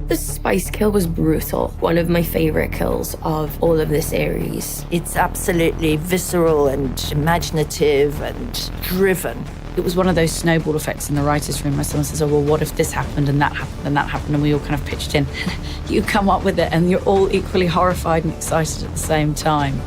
The spice kill was brutal. One of my favorite kills of all of the series. It's absolutely visceral and imaginative and driven. It was one of those snowball effects in the writer's room where someone says, oh, well, what if this happened and that happened and that happened? And we all kind of pitched in. You come up with it and you're all equally horrified and excited at the same time.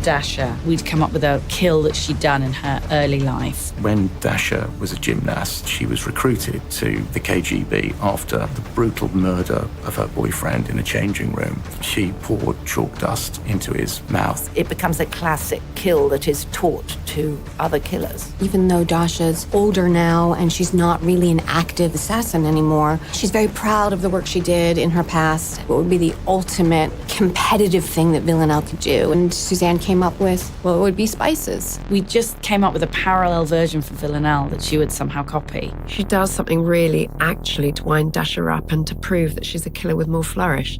Dasha, we'd come up with a kill that she'd done in her early life. When Dasha was a gymnast, she was recruited to the KGB after the brutal murder of her boyfriend in a changing room. She poured chalk dust into his mouth. It becomes a classic kill that is taught to other killers. Even though Dasha's older now and she's not really an active assassin anymore, she's very proud of the work she did in her past. What would be the ultimate competitive thing that Villanelle could do? And Suzanne came up with, well, it would be spices. We just came up with a parallel version for Villanelle that she would somehow copy. She does something really actually to wind Dasha up and to prove that she's a killer with more flourish.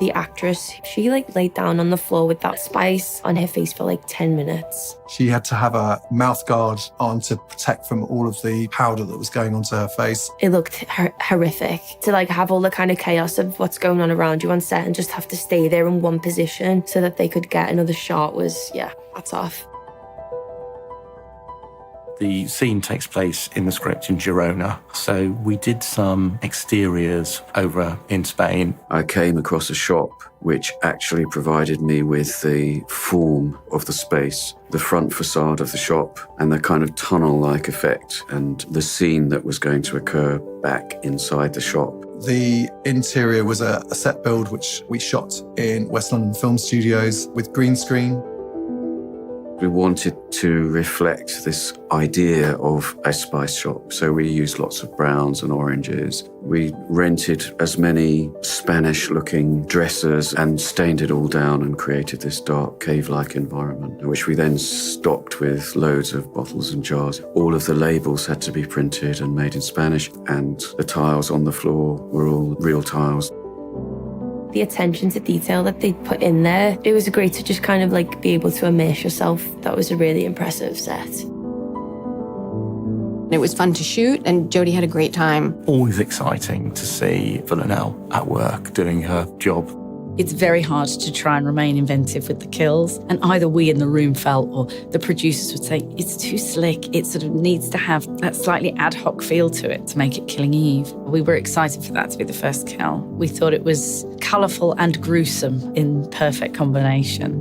The actress, she laid down on the floor with that spice on her face for 10 minutes. She had to have a mouth guard on to protect from all of the powder that was going onto her face. It looked horrific to have all the kind of chaos of what's going on around you on set and just have to stay there in one position so that they could get another shot was, that's off. The scene takes place in the script in Girona, so we did some exteriors over in Spain. I came across a shop which actually provided me with the form of the space, the front facade of the shop, and the kind of tunnel-like effect, and the scene that was going to occur back inside the shop. The interior was a set build which we shot in West London Film Studios with green screen. We wanted to reflect this idea of a spice shop, so we used lots of browns and oranges. We rented as many Spanish-looking dressers and stained it all down and created this dark cave-like environment, which we then stocked with loads of bottles and jars. All of the labels had to be printed and made in Spanish, and the tiles on the floor were all real tiles. The attention to detail that they put in there, it was great to just be able to immerse yourself. That was a really impressive set. It was fun to shoot, and Jodie had a great time. Always exciting to see Villanelle at work doing her job. It's very hard to try and remain inventive with the kills. And either we in the room felt, or the producers would say, it's too slick. It sort of needs to have that slightly ad hoc feel to it to make it Killing Eve. We were excited for that to be the first kill. We thought it was colourful and gruesome in perfect combination.